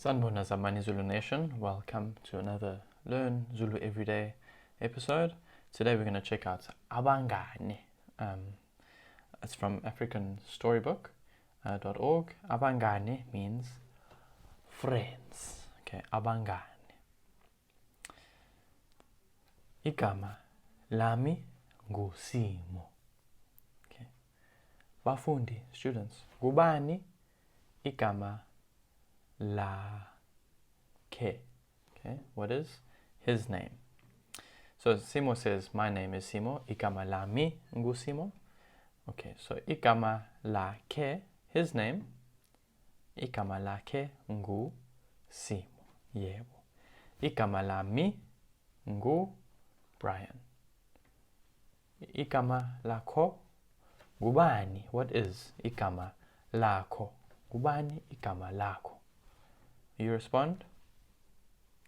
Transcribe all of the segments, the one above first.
Sanibona Zamani Zulu Nation, welcome to another Learn Zulu Everyday episode. Today we're going to check out Abangani. It's from AfricanStorybook.org. Abangani means friends. Okay, Abangani. Igama lami ngusimo. Okay. Bafundi, students. Gubani igama lakhe. Okay, what is his name? So Simo says, my name is Simo. Igama lami ngusimo. Okay, so igama lakhe, his name. Igama lakhe ngusimo. Yebo. Igama lami Brian. Igama lakho gubani. What is igama lakho? Gubani igama lakho. You respond,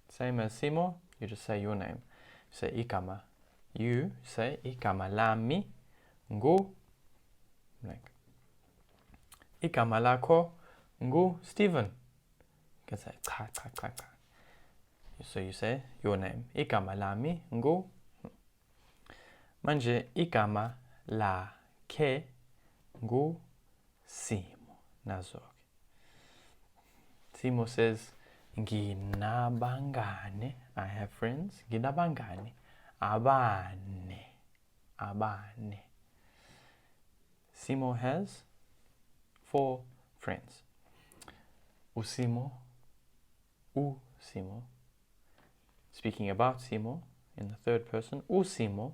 same as Simo, you just say your name. Say igama. You say igama lami ngu blank. Igama lakho ngu Stephen. You can say cha. So you say your name. Igama lami ngu. Manje igama lakhe ngu Simo. Nazo. Simo says, nginabangane. I have friends. Nginabangane. Abane. Simo has 4 friends. Usimo. Speaking about Simo in the third person. Usimo.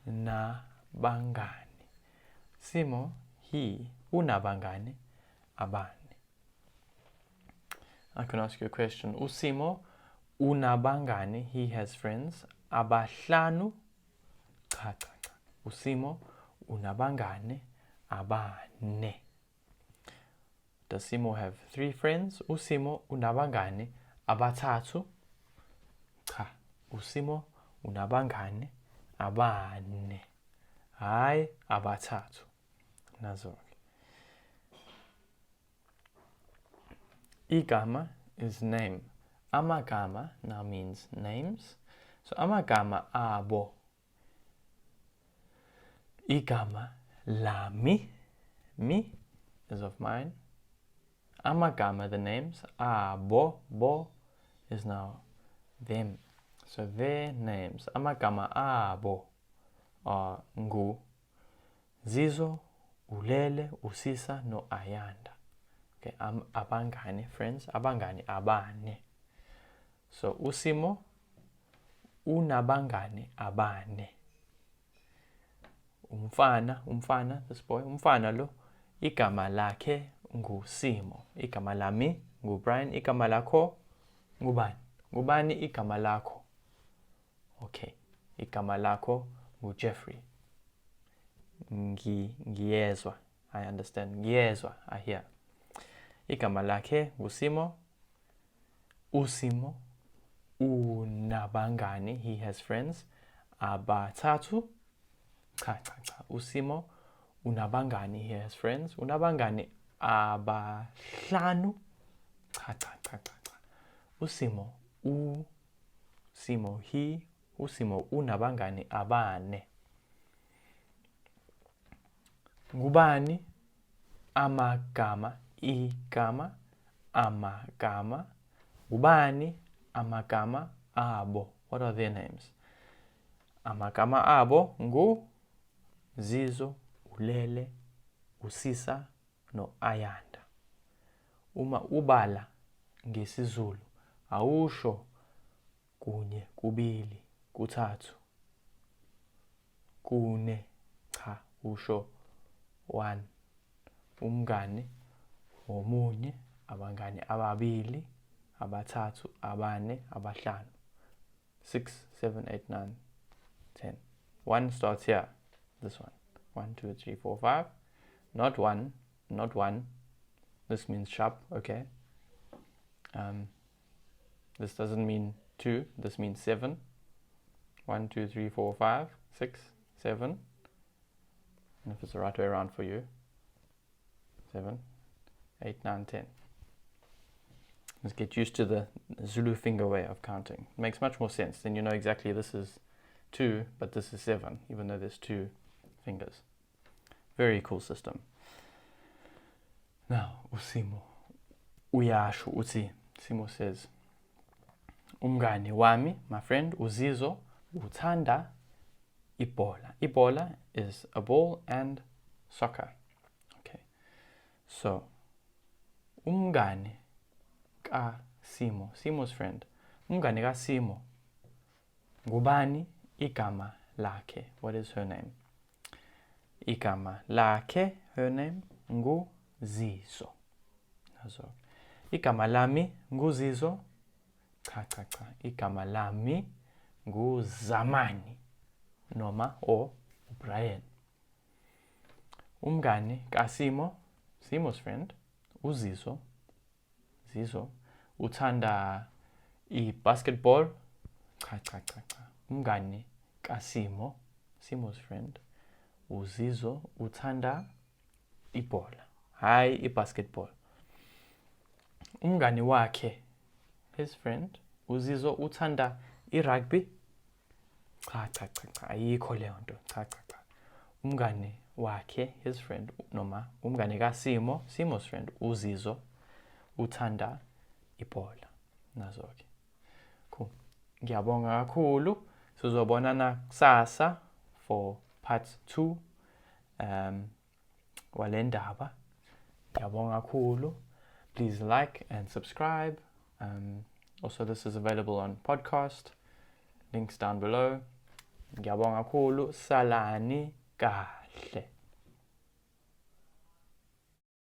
Unabangane. Simo, he. Unabangane. Abane. I can ask you a question. Usimo unabangani, he has friends. Abahlanu. Usimo unabangani abane. Does Simo have 3 friends? Usimo unabangani abathathu. Usimo unabangani abane. Hayi abathathu. Nazo. Igama is name. Amagama now means names. So amagama abo. Igama lami. Me is of mine. Amagama, the names. Abo. Bo is now them. So their names. Amagama abo are ngu, Zizo, Ulele, Usisa, no Ayanda. Okay, abangani, friends. Abangani, abane. So, Usimo, unabangani, abane. Umfana, this boy. Umfana lo, igama lakhe ngusimo. Igama lami, Brian. Igama lakho, ngubani. Ngubani igama lakho. Okay, igama lakho, Jeffrey. Ngiyezwa. I understand. Ngiyezwa, I hear. Igama lakhe ngusimo. Usimo unabangani, he has friends. Abathathu. Usimo unabangani, he has friends. Unabangani abahlanu. Usimo he. Usimo unabangani abane. Ngubani amagama. Igama, amagama. Ubani, amagama, abo. What are their names? Amagama abo, ngu, Zizo, Ulele, Usisa, no Ayanda. Uma ubala, ngesizulu, awusho, kunye, kubili, kuthathu, kune, cha, usho, 1. Umngani, omunye, abangani ababili, abathathu, abane, abahlanu. 6, 7, 8, 9, 10. 1 starts here. This one. 1, 2, 3, 4, 5. Not 1. Not 1. This means sharp. Okay. This doesn't mean 2. This means 7. 1, 2, 3, 4, 5, 6, 7. And if it's the right way around for you. 7, 8, 9, 10. Let's get used to the Zulu finger way of counting. It makes much more sense. Then you know exactly this is 2, but this is 7, even though there's 2 fingers. Very cool system. Now, uSimo uyasho uthi, Simo says, umngani wami, my friend, uZizo, uthanda ibhola. Ibhola is a ball and soccer. Okay. So, umngani ka Simo, Simo's friend. Umngani ka Simo. Ngubani igama lakhe? What is her name? Igama lakhe, her name, nguZizo. Nazo. Igama lami nguZizo. Cha. Igama lami nguZamani. Noma or Brian. Umngani ka Simo, Simo's friend, uZizo. Zizo. Uthanda basketball. Cha. Umngani ka Simo, Simo's friend, uZizo uthanda ibhola, hayi basketball. Umngani wakhe, his friend, uZizo uthanda rugby. Cha. Ayikho leyo nto. Cha. Umngani wakhe, his friend, noma umngani ka Simo, Simo's friend, uZizo uthanda ibhola. Nazo-ke. Cool. Ngiyabonga kakhulu. Sizobonana kusasa for part 2 walendaba. Ngiyabonga kakhulu. Please like and subscribe. Also, this is available on podcast. Links down below. Ngiyabonga kakhulu. Salani kahle.